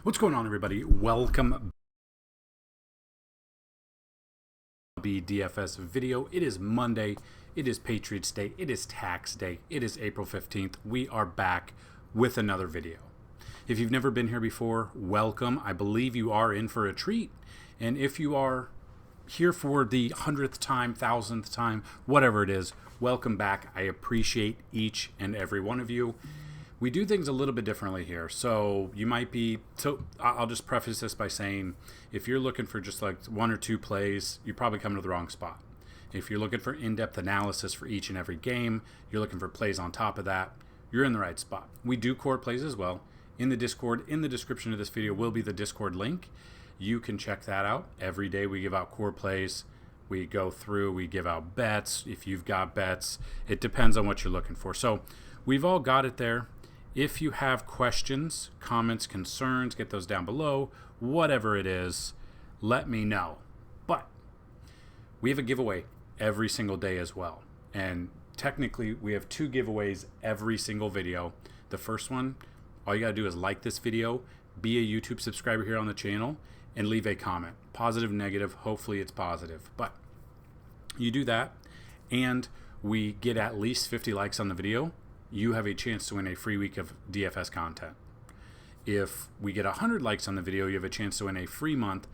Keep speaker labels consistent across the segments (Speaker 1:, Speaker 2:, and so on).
Speaker 1: What's going on, everybody? Welcome to MLB DFS video. It is Monday. It is Patriots Day. It is tax day. It is April 15th. We are back with another video. If you've never been here before, welcome. I believe you are in for a treat. And if you are here for the 100th time, 1000th time, whatever it is, welcome back. I appreciate each and every one of you. We do things a little bit differently here. So you might be, I'll just preface this by saying, if you're looking for just like one or two plays, you're probably coming to the wrong spot. If you're looking for in-depth analysis for each and every game, you're looking for plays on top of that, you're in the right spot. We do core plays as well. In the Discord, in the description of this video will be the Discord link. You can check that out. Every day we give out core plays. We go through, we give out bets. If you've got bets, it depends on what you're looking for. So we've all got it there. If you have questions, comments, concerns, get those down below. Whatever it is, let me know. But we have a giveaway every single day as well. And technically, we have two giveaways every single video. The first one, all you got to do is like this video, be a YouTube subscriber here on the channel, and leave a comment. Positive, negative, hopefully it's positive. But you do that, and we get at least 50 likes on the video, you have a chance to win a free week of DFS content. If we get 100 likes on the video, you have a chance to win a free month.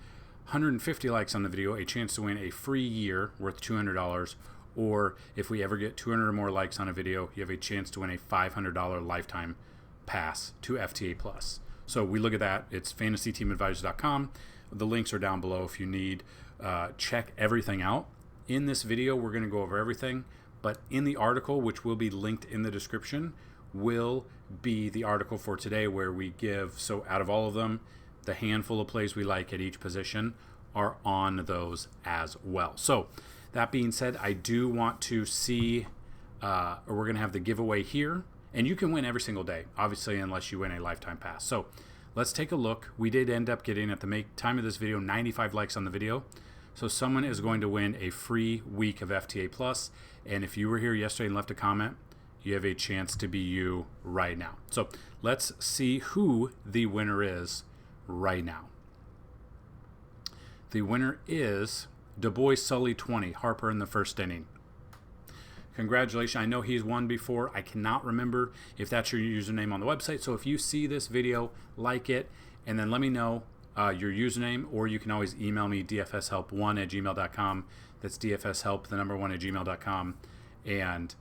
Speaker 1: 150 likes on the video, a chance to win a free year worth $200. Or if we ever get 200 or more likes on a video, you have a chance to win a $500 lifetime pass to FTA+. So we look at that. It's FantasyTeamAdvisors.com. The links are down below if you need. Check everything out. In this video, we're going to go over everything. But in the article, which will be linked in the description, will be the article for today where we give, so out of all of them, the handful of plays we like at each position are on those as well. So that being said, I do want to see, we're going to have the giveaway here. And you can win every single day, obviously, unless you win a lifetime pass. So let's take a look. We did end up getting, at the time of this video, 95 likes on the video. So someone is going to win a free week of FTA+. And if you were here yesterday and left a comment, you have a chance to be you right now. So let's see who the winner is right now. The winner is DuBois Sully 20, Harper in the first inning. Congratulations. I know he's won before. I cannot remember if that's your username on the website. So if you see this video, like it, and then let me know your username, or you can always email me, dfshelp1@gmail.com. That's dfshelp, the number 1@gmail.com. And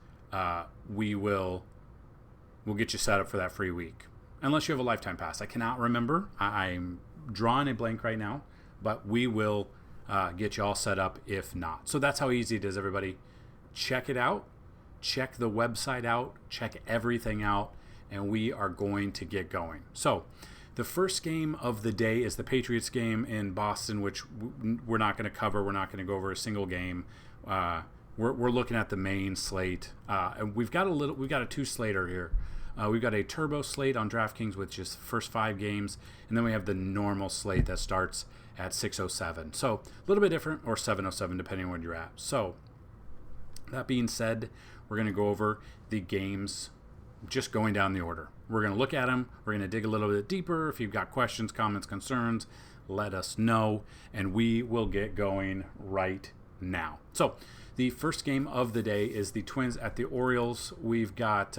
Speaker 1: we'll get you set up for that free week. Unless you have a lifetime pass. I cannot remember. I'm drawing a blank right now, but we will get you all set up if not. So that's how easy it is, everybody. Check it out. Check the website out. Check everything out. And we are going to get going. So the first game of the day is the Patriots game in Boston, which we're not going to cover. We're not going to go over a single game. We're looking at the main slate. And we've got a two-slater here. We've got a turbo slate on DraftKings with just the first 5 games. And then we have the normal slate that starts at 6:07. So a little bit different, or 7:07, depending on where you're at. So that being said, we're going to go over the games just going down the order. We're going to look at them. We're going to dig a little bit deeper. If you've got questions, comments, concerns, let us know, and we will get going right now. So the first game of the day is the Twins at the Orioles. We've got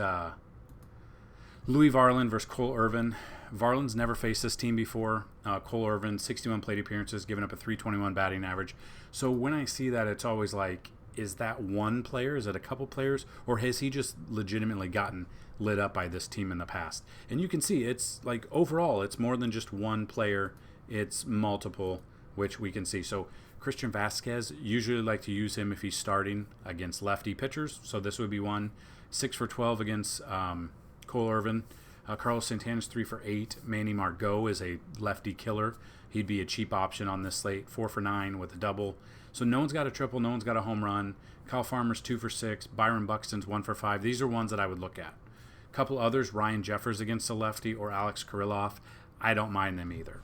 Speaker 1: Louis Varland versus Cole Irvin. Varland's never faced this team before. Cole Irvin, 61 plate appearances, giving up a .321 batting average. So when I see that, it's always like, is that one player? Is it a couple players? Or has he just legitimately gotten lit up by this team in the past? And you can see it's like overall, it's more than just one player. It's multiple, which we can see. So Christian Vasquez, usually like to use him if he's starting against lefty pitchers. So this would be one. 6 for 12 against Cole Irvin. Carlos Santana's 3 for 8. Manny Margot is a lefty killer. He'd be a cheap option on this slate. 4 for 9 with a double. So no one's got a triple, no one's got a home run. Kyle Farmer's 2 for 6. Byron Buxton's 1 for 5. These are ones that I would look at. A couple others, Ryan Jeffers against the lefty or Alex Kirilloff. I don't mind them either.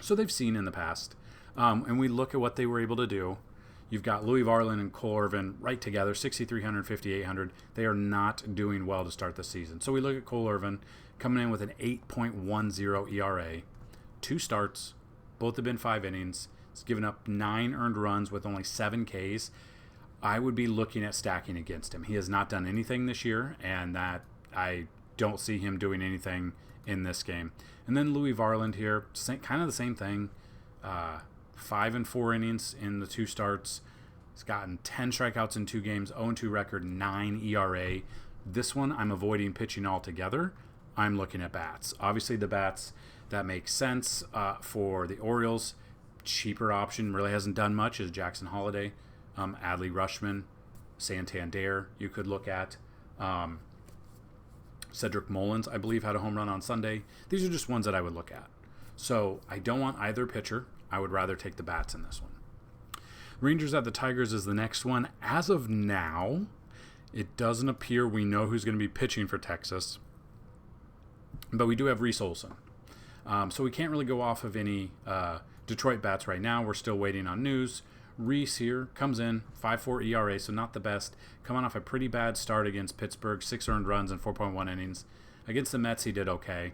Speaker 1: So they've seen in the past. And we look at what they were able to do. You've got Louis Varland and Cole Irvin right together, 6,300, 5,800. They are not doing well to start the season. So we look at Cole Irvin coming in with an 8.10 ERA, 2 starts, both have been 5 innings. He's given up 9 earned runs with only 7 Ks. I would be looking at stacking against him. He has not done anything this year, and that I don't see him doing anything in this game. And then Louis Varland here, kind of the same thing. 5 and 4 innings in the 2 starts. He's gotten 10 strikeouts in 2 games, 0-2 record, 9 ERA. This one, I'm avoiding pitching altogether. I'm looking at bats. Obviously, the bats that make sense for the Orioles. Cheaper option, really hasn't done much, is Jackson Holliday, Adley Rutschman, Santander you could look at. Cedric Mullins, I believe, had a home run on Sunday. These are just ones that I would look at. So I don't want either pitcher. I would rather take the bats in this one. Rangers at the Tigers is the next one. As of now, it doesn't appear we know who's going to be pitching for Texas. But we do have Reese Olson. So we can't really go off of any Detroit bats right now. We're still waiting on news. Reese here comes in, 5.4 ERA, so not the best. Coming off a pretty bad start against Pittsburgh, 6 earned runs in 4.1 innings. Against the Mets, he did okay.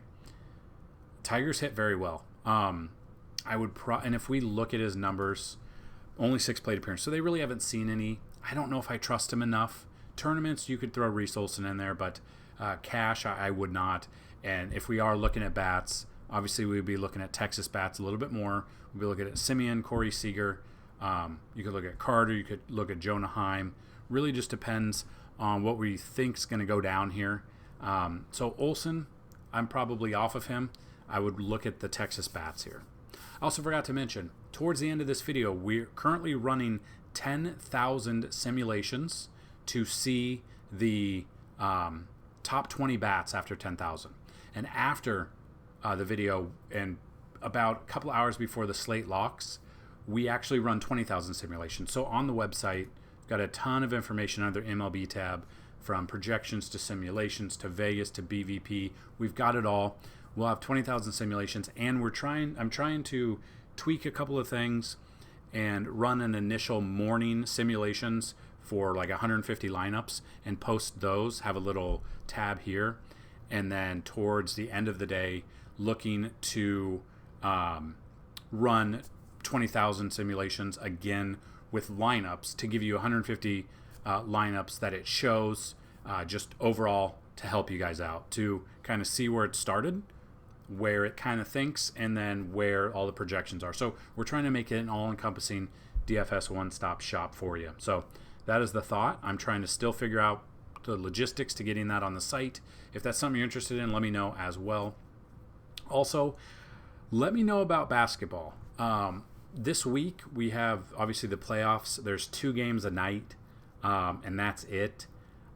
Speaker 1: Tigers hit very well. I would and if we look at his numbers, only 6 plate appearances, so they really haven't seen any. I don't know if I trust him enough. Tournaments, you could throw Reese Olson in there, but cash, I would not. And if we are looking at bats, obviously we would be looking at Texas bats a little bit more. We'd be looking at Simeon, Corey Seager. You could look at Carter. You could look at Jonah Heim. Really just depends on what we think is going to go down here. So Olsen, I'm probably off of him. I would look at the Texas bats here. I also forgot to mention, towards the end of this video, we're currently running 10,000 simulations to see the top 20 bats after 10,000. And after the video, and about a couple hours before the slate locks, we actually run 20,000 simulations. So on the website, we've got a ton of information under MLB tab, from projections to simulations to Vegas to BVP. We've got it all. We'll have 20,000 simulations, and I'm trying to tweak a couple of things and run an initial morning simulations for like 150 lineups and post those, have a little tab here, and then towards the end of the day, looking to run 20,000 simulations again with lineups to give you 150 lineups that it shows just overall to help you guys out, to kind of see where it started, where it kind of thinks, and then where all the projections are. So we're trying to make it an all-encompassing DFS one-stop shop for you. So that is the thought. I'm trying to still figure out the logistics to getting that on the site. If that's something you're interested in, let me know as well. Also, let me know about basketball. This week, we have, obviously, the playoffs. There's 2 games a night, and that's it.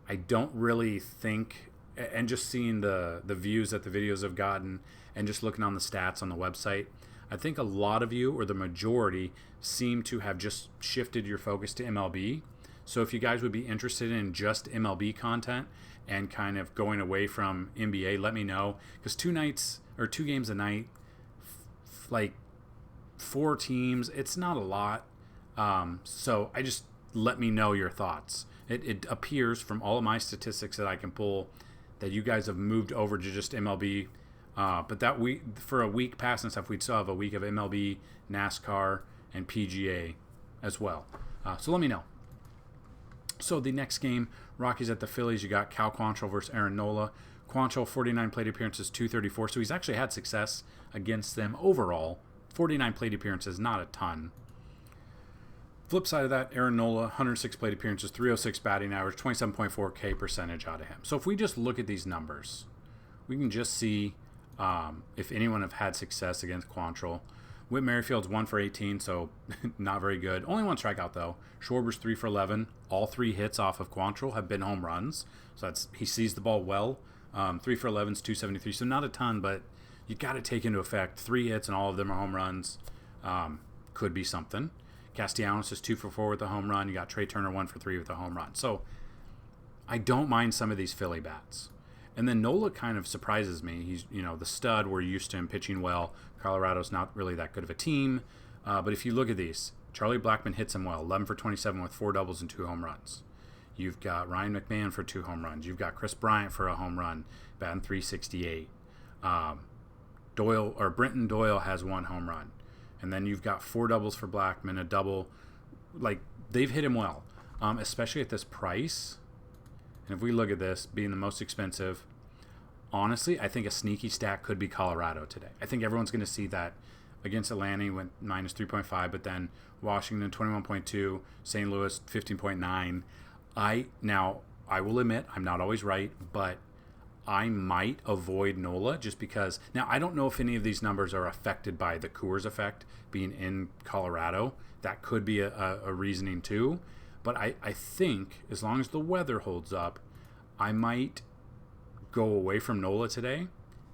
Speaker 1: I don't really think, and just seeing the views that the videos have gotten and just looking on the stats on the website, I think a lot of you, or the majority, seem to have just shifted your focus to MLB. So if you guys would be interested in just MLB content and kind of going away from NBA, let me know. Because 2 games a night, like 4 teams, it's not a lot. So let me know your thoughts. It appears from all of my statistics that I can pull that you guys have moved over to just MLB. But that week, for a week past and stuff, we'd still have a week of MLB, NASCAR, and PGA as well. So let me know. So the next game, Rockies at the Phillies, you got Cal Quantrill versus Aaron Nola. Quantrill, 49 plate appearances, 234. So he's actually had success against them overall. 49 plate appearances, not a ton. Flip side of that, Aaron Nola, 106 plate appearances, 306 batting average, 27.4 K percentage out of him. So if we just look at these numbers, we can just see if anyone have had success against Quantrill. Whit Merrifield's 1 for 18, so not very good. Only 1 strikeout, though. Schwarber's 3 for 11. All 3 hits off of Quantrill have been home runs. So he sees the ball well. 3 for 11 is 273, so not a ton, but you got to take into effect 3 hits and all of them are home runs. Could be something. Castellanos is 2 for 4 with a home run. You got Trey Turner 1 for 3 with a home run. So I don't mind some of these Philly bats. And then Nola kind of surprises me. He's, the stud. We're used to him pitching well. Colorado's not really that good of a team. But if you look at these, Charlie Blackmon hits him well, 11 for 27 with 4 doubles and 2 home runs. You've got Ryan McMahon for 2 home runs. You've got Chris Bryant for a home run, batting .368. Brenton Doyle has 1 home run. And then you've got 4 doubles for Blackmon, a double. Like, they've hit him well, especially at this price. And if we look at this being the most expensive, honestly, I think a sneaky stack could be Colorado today. I think everyone's going to see that against Atlanta, he went minus 3.5, but then Washington 21.2, St. Louis 15.9. I will admit I'm not always right, but I might avoid Nola just because. Now, I don't know if any of these numbers are affected by the Coors effect being in Colorado. That could be a reasoning too. But I think as long as the weather holds up, I might go away from Nola today,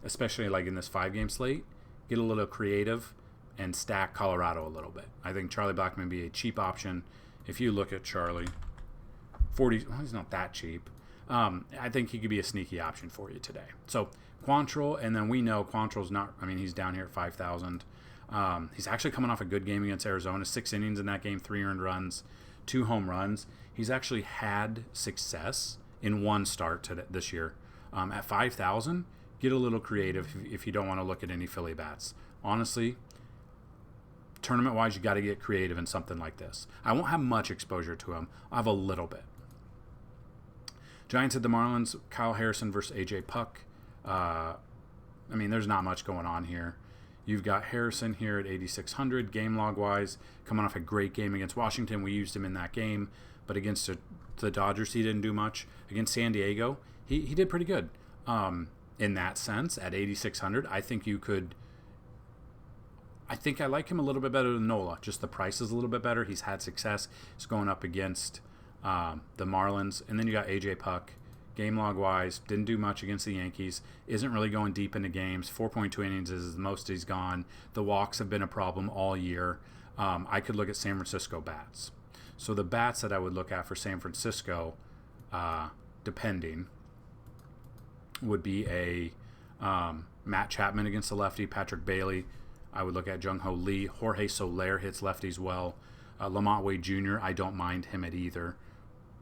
Speaker 1: especially like in this 5-game slate, get a little creative and stack Colorado a little bit. I think Charlie Blackmon would be a cheap option. If you look at Charlie, 40, well, he's not that cheap. I think he could be a sneaky option for you today. So Quantrill, and then we know Quantrill's not, I mean, he's down here at 5,000. He's actually coming off a good game against Arizona, 6 innings in that game, 3 earned runs, 2 home runs. He's actually had success in 1 start this year. At 5,000, get a little creative if you don't want to look at any Philly bats. Honestly, tournament-wise, you got to get creative in something like this. I won't have much exposure to him. I'll have a little bit. Giants at the Marlins, Kyle Harrison versus A.J. Puck. I mean, there's not much going on here. You've got Harrison here at 8,600, game log-wise, coming off a great game against Washington. We used him in that game, but against the Dodgers, he didn't do much. Against San Diego, he did pretty good. In that sense, at 8,600, I think you could. I think I like him a little bit better than Nola. Just the price is a little bit better. He's had success. He's going up against the Marlins. And then you got A.J. Puck. Game log-wise, didn't do much against the Yankees. Isn't really going deep into games. 4.2 innings is the most he's gone. The walks have been a problem all year. I could look at San Francisco bats. So the bats that I would look at for San Francisco, depending, would be a Matt Chapman against the lefty, Patrick Bailey. I would look at Jung-Ho Lee. Jorge Soler hits lefties well. Lamont Wade Jr., I don't mind him at either.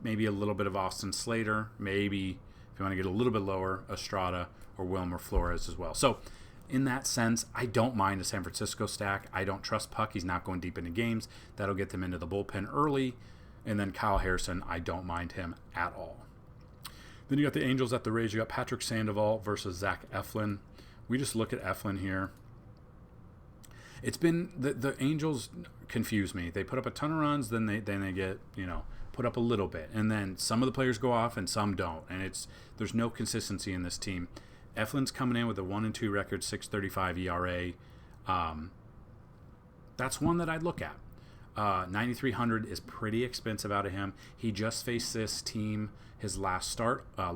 Speaker 1: Maybe a little bit of Austin Slater. Maybe, if you want to get a little bit lower, Estrada or Wilmer Flores as well. So, in that sense, I don't mind a San Francisco stack. I don't trust Puck. He's not going deep into games. That'll get them into the bullpen early. And then Kyle Harrison, I don't mind him at all. Then you got the Angels at the Rays. You got Patrick Sandoval versus Zach Eflin. We just look at Eflin here. It's been the Angels confuse me. They put up a ton of runs, then they get, put up a little bit, and then some of the players go off and some don't, and there's no consistency in this team. Eflin's coming in with a 1-2 record, 6.35 ERA. That's one that I'd look at. 9,300 is pretty expensive out of him. He just faced this team his last start, would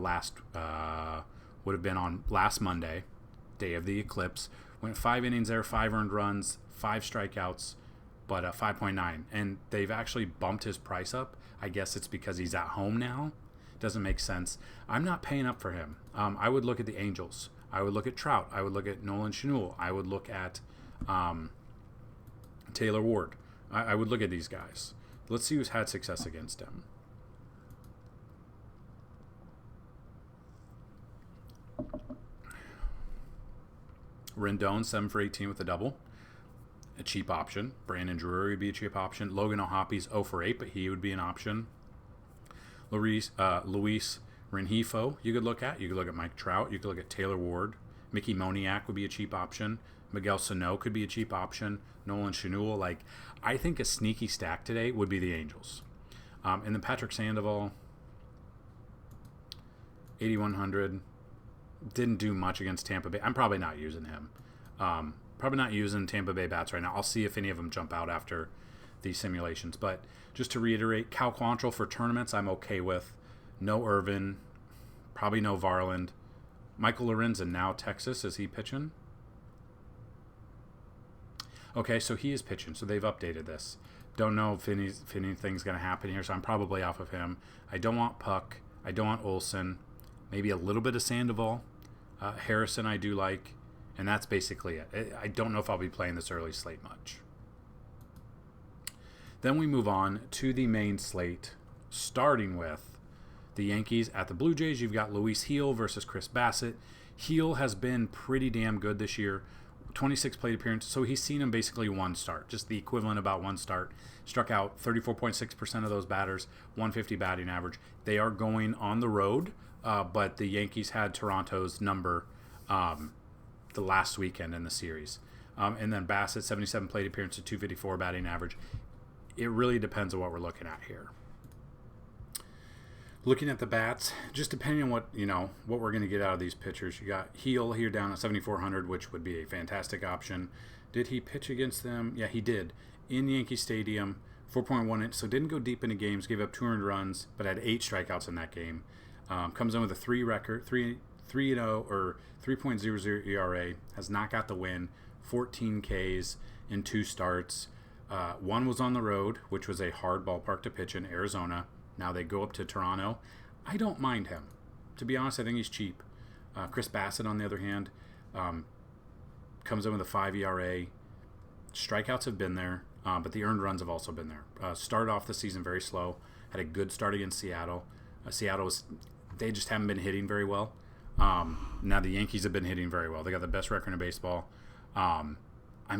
Speaker 1: have been on last Monday, day of the eclipse. Went 5 innings there, 5 earned runs, 5 strikeouts, but 5.9. And they've actually bumped his price up. I guess it's because he's at home now. Doesn't make sense. I'm not paying up for him. I would look at the Angels. I would look at Trout. I would look at Nolan Schanuel. I would look at Taylor Ward. I would look at these guys. Let's see who's had success against him. Rendon, 7 for 18 with a double. A cheap option. Brandon Drury would be a cheap option. Logan O'Hoppy's 0 for 8, but he would be an option. Luis Rengifo you could look at. You could look at Mike Trout. You could look at Taylor Ward. Mickey Moniak would be a cheap option. Miguel Sano could be a cheap option. Nolan Schanuel. I think a sneaky stack today would be the Angels. And then Patrick Sandoval, 8,100. Didn't do much against Tampa Bay. I'm probably not using him. Probably not using Tampa Bay bats right now. I'll see if any of them jump out after these simulations. But just to reiterate, Cal Quantrill for tournaments I'm okay with. No Irvin. Probably no Varland. Michael Lorenzen, now Texas. Is he pitching? Okay, so he is pitching. So they've updated this. Don't know if anything's going to happen here, so I'm probably off of him. I don't want Puck. I don't want Olsen. Maybe a little bit of Sandoval. Harrison I do like. And that's basically it. I don't know if I'll be playing this early slate much. Then we move on to the main slate, starting with the Yankees at the Blue Jays. You've got Luis Gil versus Chris Bassett. Gil has been pretty damn good this year. 26 plate appearances, so he's seen him basically one start, just the equivalent about one start. Struck out 34.6% of those batters, 150 batting average. They are going on the road, but the Yankees had Toronto's number the last weekend in the series. And then Bassett, 77 plate appearances, 254 batting average. It really depends on what we're looking at here. Looking at the bats, just depending on what we're going to get out of these pitchers. You got Gil here down at 7,400, which would be a fantastic option. Did he pitch against them? Yeah, he did. In Yankee Stadium, 4.1, so didn't go deep into games, gave up 200 runs, but had 8 strikeouts in that game. Comes in with a 3.00 or 3.00 ERA, has not got the win, 14 Ks in 2 starts. One was on the road, which was a hard ballpark to pitch in Arizona. Now they go up to Toronto. I don't mind him. To be honest, I think he's cheap. Chris Bassett, on the other hand, comes in with a 5 ERA. Strikeouts have been there, but the earned runs have also been there. Started off the season very slow. Had a good start against Seattle. They just haven't been hitting very well. Now the Yankees have been hitting very well. They got the best record in baseball. I'm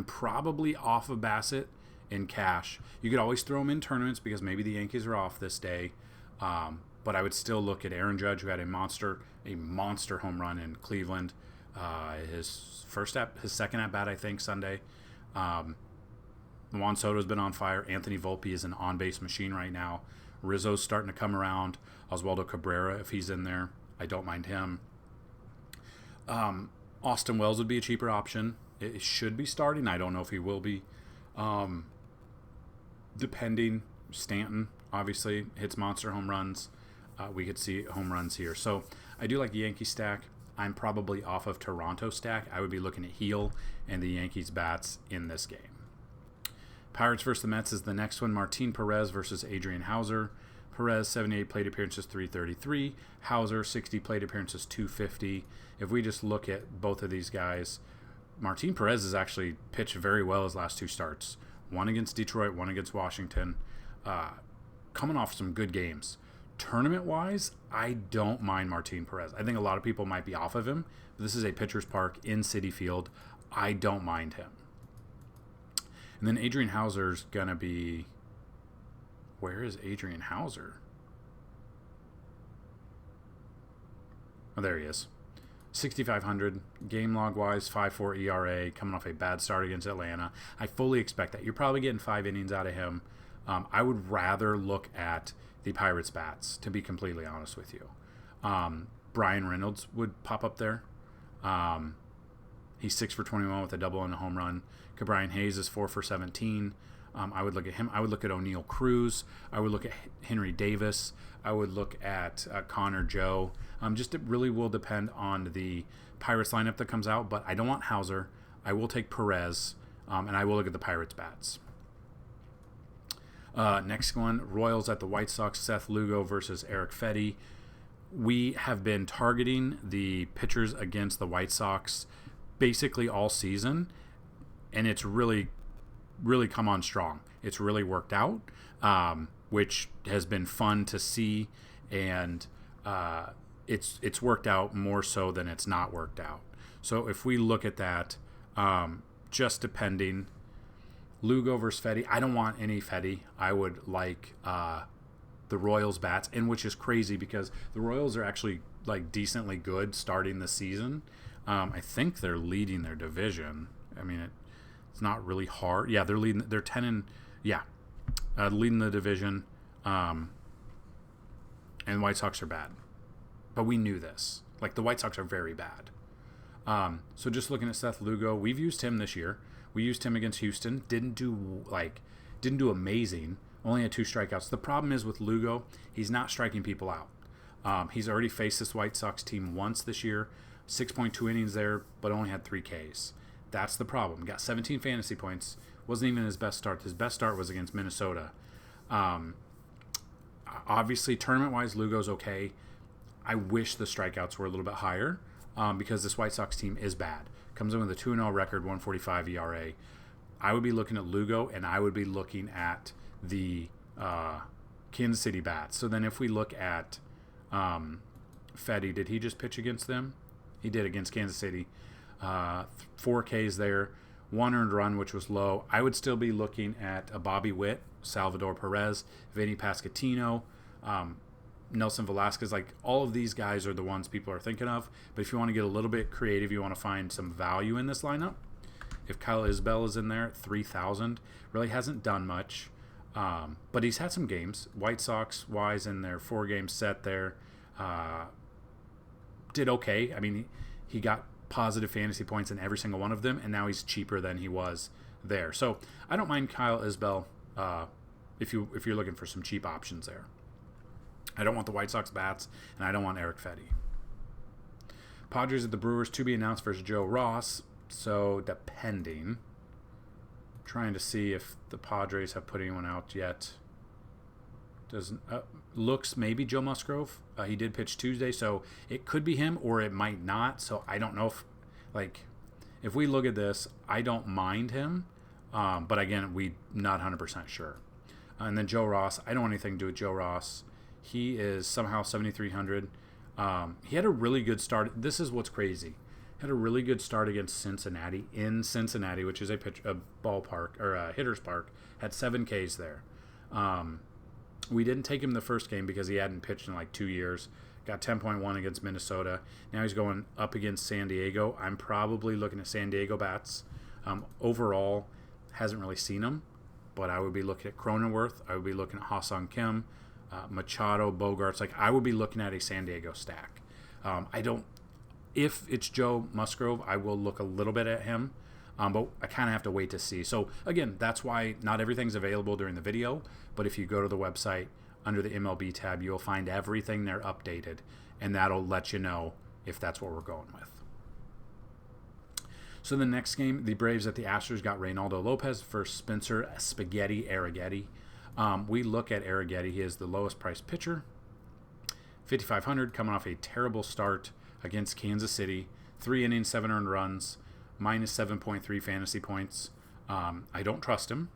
Speaker 1: probably off of Bassett in cash. You could always throw him in tournaments because maybe the Yankees are off this day. But I would still look at Aaron Judge, who had a monster home run in Cleveland. His second at bat, I think, Sunday. Juan Soto's been on fire. Anthony Volpe is an on-base machine right now. Rizzo's starting to come around. Oswaldo Cabrera, if he's in there, I don't mind him. Austin Wells would be a cheaper option. It should be starting. I don't know if he will be. Depending, Stanton obviously hits monster home runs. We could see home runs here. So I do like the Yankee stack. I'm probably off of Toronto stack. I would be looking at Gil and the Yankees bats in this game. Pirates versus the Mets is the next one. Martin Perez versus Adrian Hauser. Perez, 78 plate appearances, 333. Hauser, 60 plate appearances, 250. If we just look at both of these guys, Martin Perez has actually pitched very well his last 2 starts. One against Detroit, one against Washington. Coming off some good games. Tournament-wise, I don't mind Martin Perez. I think a lot of people might be off of him. This is a pitcher's park in Citi Field. I don't mind him. And then Adrian Hauser's going to be... Where is Adrian Hauser? Oh, there he is. 6,500. Game log-wise, 5.4 ERA, coming off a bad start against Atlanta. I fully expect that. You're probably getting 5 innings out of him. I would rather look at the Pirates bats, to be completely honest with you. Brian Reynolds would pop up there. He's 6 for 21 with a double and a home run. Cabrian Hayes is 4 for 17. I would look at him. I would look at O'Neal Cruz. I would look at Henry Davis. I would look at Connor Joe. It really will depend on the Pirates lineup that comes out, but I don't want Hauser. I will take Perez, and I will look at the Pirates bats. Next one, Royals at the White Sox, Seth Lugo versus Eric Fetty. We have been targeting the pitchers against the White Sox basically all season, and it's really come on strong. It's really worked out, which has been fun to see, and it's worked out more so than it's not worked out. So if we look at that, just depending, Lugo versus Fetty, I don't want any Fetty. I would like the Royals bats, and which is crazy because the Royals are actually like decently good starting the season. I think they're leading their division. I mean, it's not really hard. Yeah, they're leading. They're 10 and leading the division. And White Sox are bad, but we knew this. Like the White Sox are very bad. So just looking at Seth Lugo, we've used him this year. We used him against Houston. Didn't do amazing. Only had 2 strikeouts. The problem is with Lugo, he's not striking people out. He's already faced this White Sox team once this year. 6.2 innings there, but only had 3 Ks. That's the problem. Got 17 fantasy points. Wasn't even his best start. His best start was against Minnesota. Obviously, tournament-wise, Lugo's okay. I wish the strikeouts were a little bit higher because this White Sox team is bad. Comes in with a 2-0 record, 1.45 ERA. I would be looking at Lugo, and I would be looking at the Kansas City bats. So then if we look at Fetty, did he just pitch against them? He did against Kansas City. 4 Ks there, 1 earned run, which was low. I would still be looking at a Bobby Witt, Salvador Perez, Vinny Pasquantino, Nelson Velasquez. Like, all of these guys are the ones people are thinking of. But if you want to get a little bit creative, you want to find some value in this lineup. If Kyle Isbell is in there, 3,000, really hasn't done much. But he's had some games. White Sox wise in their 4-game set there. Did okay. I mean, he got positive fantasy points in every single one of them, and now he's cheaper than he was there. So I don't mind Kyle Isbell if you're looking for some cheap options there. I don't want the White Sox bats, and I don't want Eric Fetty. Padres at the Brewers, to be announced versus Joe Ross. So depending. Trying to see if the Padres have put anyone out yet. Doesn't looks maybe Joe Musgrove. He did pitch Tuesday, so it could be him or it might not. So I don't know if we look at this, I don't mind him, but again, we not 100% sure. And then Joe Ross, I don't want anything to do with Joe Ross. He is somehow 7,300. He had a really good start. This is what's crazy. Had a really good start against Cincinnati in Cincinnati, which is a ballpark or a hitter's park. Had 7 Ks there. We didn't take him the first game because he hadn't pitched in like 2 years. Got 10.1 against Minnesota. Now he's going up against San Diego. I'm probably looking at San Diego bats. Overall, hasn't really seen them, but I would be looking at Cronenworth. I would be looking at Ha-Seong Kim, Machado, Bogarts. Like, I would be looking at a San Diego stack. If it's Joe Musgrove, I will look a little bit at him, but I kind of have to wait to see. So, again, that's why not everything's available during the video, but if you go to the website, under the MLB tab, you'll find everything there updated, and that'll let you know if that's what we're going with. So the next game, the Braves at the Astros got Reynaldo Lopez versus Spencer Spaghetti Arrighetti. We look at Arrighetti. He is the lowest priced pitcher, 5,500, coming off a terrible start against Kansas City. 3 innings, 7 earned runs, minus 7.3 fantasy points. I don't trust him.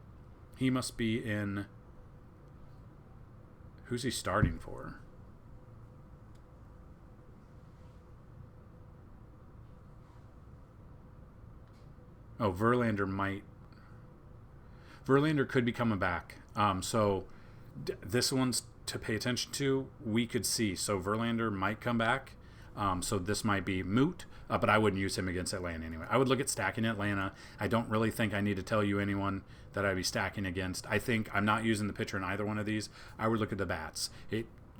Speaker 1: He must be in... Who's he starting for? Oh, Verlander might... Verlander could be coming back. So this one's to pay attention to. We could see. So Verlander might come back. So this might be moot, but I wouldn't use him against Atlanta anyway. I would look at stacking Atlanta. I don't really think I need to tell you anyone that I'd be stacking against. I think I'm not using the pitcher in either one of these. I would look at the bats.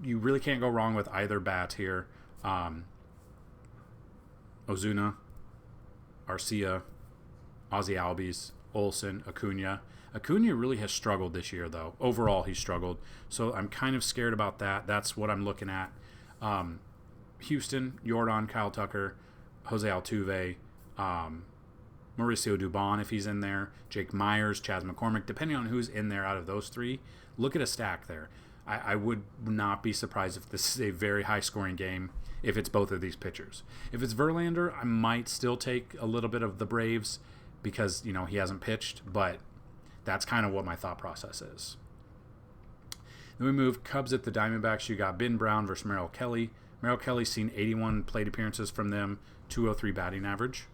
Speaker 1: You really can't go wrong with either bat here. Ozuna, Arcia, Ozzie Albies, Olsen, Acuna. Acuna really has struggled this year, though. Overall, he's struggled. So I'm kind of scared about that. That's what I'm looking at. Houston, Jordan, Kyle Tucker, Jose Altuve, Mauricio Dubon, if he's in there, Jake Myers, Chas McCormick, depending on who's in there out of those three, look at a stack there. I would not be surprised if this is a very high-scoring game if it's both of these pitchers. If it's Verlander, I might still take a little bit of the Braves because, he hasn't pitched, but that's kind of what my thought process is. Then we move Cubs at the Diamondbacks. You got Ben Brown versus Merrill Kelly. Merrill Kelly's seen 81 plate appearances from them, 203 batting average.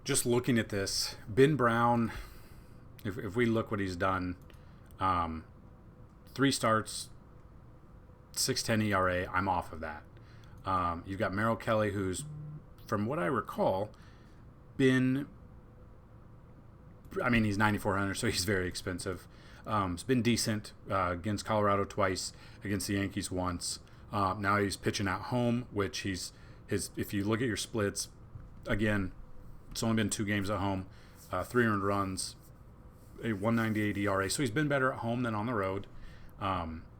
Speaker 1: Just looking at this, Ben Brown, if we look what he's done, 3 starts, 6.10 ERA, I'm off of that. You've got Merrill Kelly, who's, from what I recall, he's 9,400, so he's very expensive. It's been decent against Colorado twice, against the Yankees once. Now he's pitching at home, which if you look at your splits, again, it's only been 2 games at home, 3 earned runs, a 1.98 ERA. So he's been better at home than on the road.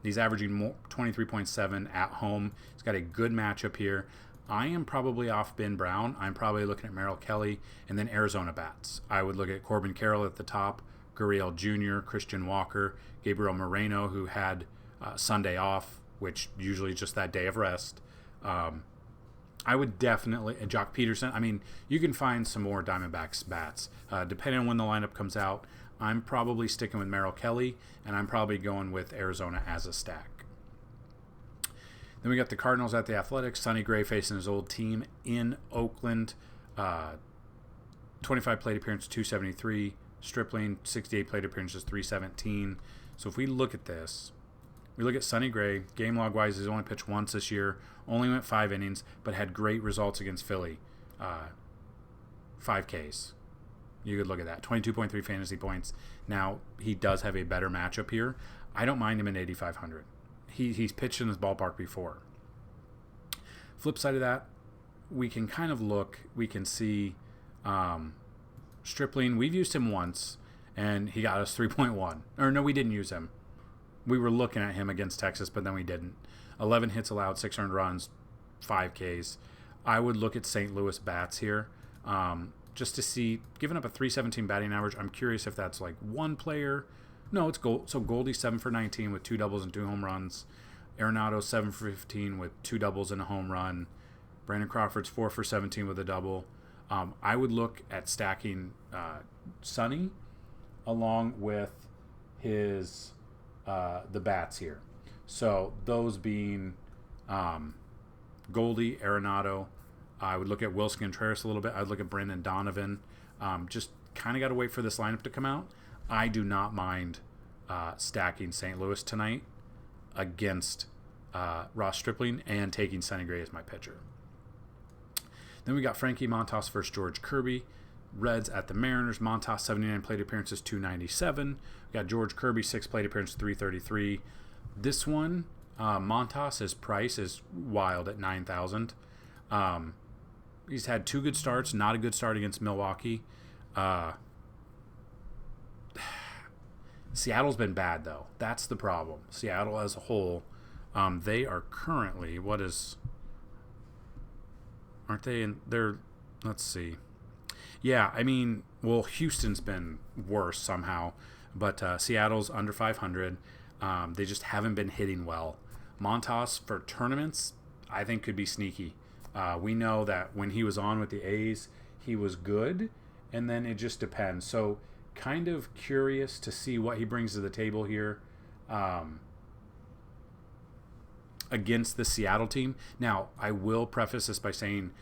Speaker 1: He's averaging 23.7 at home. He's got a good matchup here. I am probably off Ben Brown. I'm probably looking at Merrill Kelly and then Arizona bats. I would look at Corbin Carroll at the top, Gurriel Jr., Christian Walker, Gabriel Moreno, who had Sunday off, which usually is just that day of rest. I would definitely, and Jock Peterson. You can find some more Diamondbacks bats. Depending on when the lineup comes out, I'm probably sticking with Merrill Kelly, and I'm probably going with Arizona as a stack. Then we got the Cardinals at the Athletics. Sonny Gray facing his old team in Oakland. 25 plate appearances, 273. Stripling, 68 plate appearances, 317. So if we look at this, we look at Sonny Gray. Game log wise, he's only pitched once this year. Only went 5 innings, but had great results against Philly. 5 Ks. You could look at that. 22.3 fantasy points. Now, he does have a better matchup here. I don't mind him in 8,500. He's pitched in his ballpark before. Flip side of that, we can kind of look. We can see Stripling. We've used him once, and he got us 3.1. Or no, we didn't use him. We were looking at him against Texas, but then we didn't. 11 hits allowed, 6 earned runs, 5 Ks. I would look at St. Louis bats here. Just to see, giving up a 317 batting average, I'm curious if that's like one player. No, it's Gold. So Goldie 7 for 19 with 2 doubles and 2 home runs. Arenado 7 for 15 with 2 doubles and a home run. Brandon Crawford's 4 for 17 with a double. I would look at stacking Sonny along with his the bats here. So those being Goldie, Arenado. I would look at Wilson Contreras a little bit. I'd look at Brendan Donovan. Just kind of got to wait for this lineup to come out. I do not mind stacking St. Louis tonight against Ross Stripling and taking Sonny Gray as my pitcher. Then we got Frankie Montas versus George Kirby. Reds at the Mariners. Montas 79 plate appearances, 297. We got George Kirby 6 plate appearances, 333. This one, Montas' price is wild at 9,000. He's had 2 good starts. Not a good start against Milwaukee. Seattle's been bad, though. That's the problem. Seattle as a whole, they are currently, aren't they in, let's see. Yeah, I mean, well, Houston's been worse somehow, but Seattle's under 500. They just haven't been hitting well. Montas for tournaments, I think could be sneaky. We know that when he was on with the A's, he was good, and then it just depends. So kind of curious to see what he brings to the table here against the Seattle team. Now, I will preface this by saying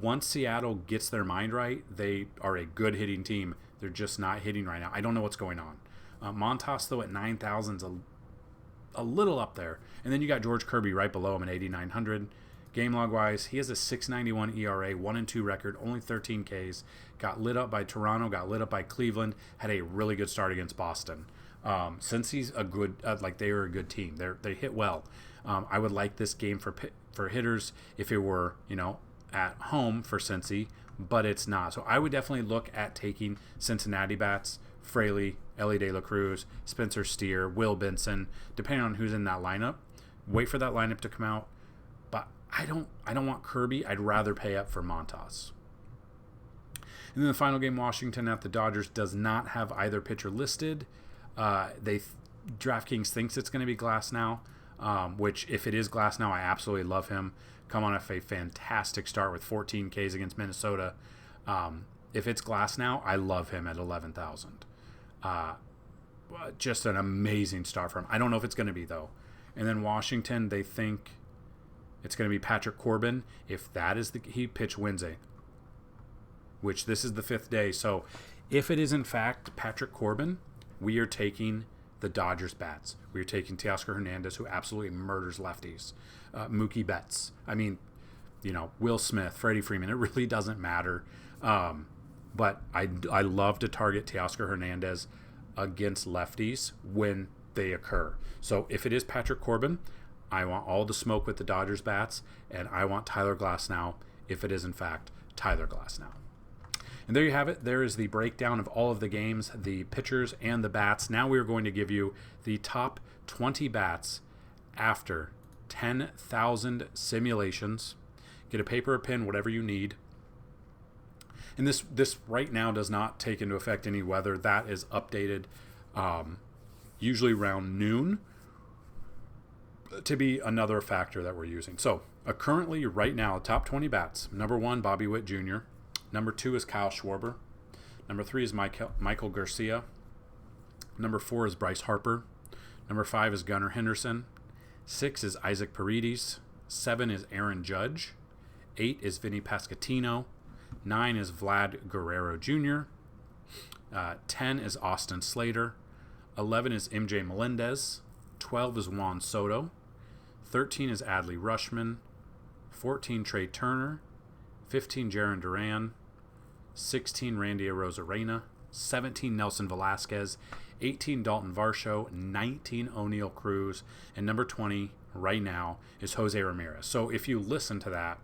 Speaker 1: once Seattle gets their mind right, they are a good hitting team. They're just not hitting right now. I don't know what's going on. Montas, though, at 9,000 is a little up there. And then you got George Kirby right below him at 8,900. Game log wise, he has a 6.91 ERA, 1-2 record, only 13 Ks. Got lit up by Toronto, got lit up by Cleveland, had a really good start against Boston. Since he's a good, they are a good team. They hit well. I would like this game for hitters if it were, at home for Cincy, but it's not. So I would definitely look at taking Cincinnati bats, Fraley, Ellie De La Cruz, Spencer Steer, Will Benson, depending on who's in that lineup. Wait for that lineup to come out. But I don't want Kirby. I'd rather pay up for Montas. And then the final game, Washington at the Dodgers, does not have either pitcher listed. DraftKings thinks it's going to be Glasnow, which if it is Glasnow, I absolutely love him. Come on off a fantastic start with 14 Ks against Minnesota. If it's Glasnow, I love him at 11,000. Just an amazing start for him. I don't know if it's going to be, though. And then Washington, they think it's going to be Patrick Corbin. If that is he pitched Wednesday, which this is the 5th day. So if it is in fact Patrick Corbin, we are taking the Dodgers bats. We are taking Teoscar Hernandez, who absolutely murders lefties. Mookie Betts. I mean, Will Smith, Freddie Freeman. It really doesn't matter. But I love to target Teoscar Hernandez against lefties when they occur. So if it is Patrick Corbin, I want all the smoke with the Dodgers bats, and I want Tyler Glasnow if it is in fact Tyler Glasnow. And there you have it. There is the breakdown of all of the games, the pitchers and the bats. Now we are going to give you the top 20 bats after 10,000 simulations. Get a paper or pen, whatever you need. And this right now does not take into effect any weather. That is updated usually around noon to be another factor that we're using. So currently right now, top 20 bats. Number 1, Bobby Witt Jr. Number 2 is Kyle Schwarber. Number 3 is Michael Garcia. Number 4 is Bryce Harper. Number 5 is Gunnar Henderson. 6 is Isaac Paredes. 7 is Aaron Judge. 8 is Vinny Pasquantino. 9 is Vlad Guerrero Jr. 10 is Austin Slater. 11 is MJ Melendez. 12 is Juan Soto. 13 is Adley Rutschman. 14 Trey Turner. 15 Jarren Duran. 16 Randy Arozarena. 17 Nelson Velasquez. 18 Dalton Varsho. 19 O'Neal Cruz. And number 20 right now is Jose Ramirez. So if you listen to that,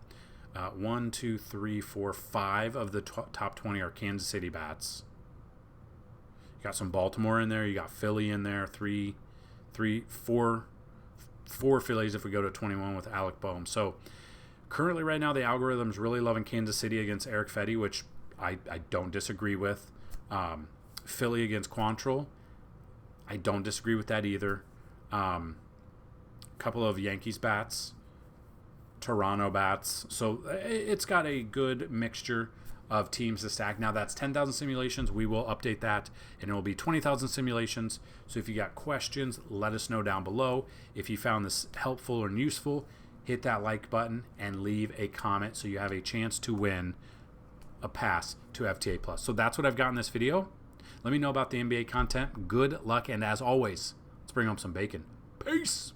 Speaker 1: 1, 2, 3, 4, 5 of the top 20 are Kansas City bats. You got some Baltimore in there. You got Philly in there. Four Phillies if we go to 21 with Alec Boehm. So currently right now the algorithm's really loving Kansas City against Eric Fetty, which I don't disagree with. Philly against Quantrill, I don't disagree with that either. Couple of Yankees bats, Toronto bats. So it's got a good mixture of teams to stack. Now that's 10,000 simulations. We will update that, and it will be 20,000 simulations. So if you got questions, let us know down below. If you found this helpful and useful, hit that like button and leave a comment so you have a chance to win a pass to FTA Plus. So that's what I've got in this video. Let me know about the NBA content. Good luck, and as always, let's bring home some bacon. Peace!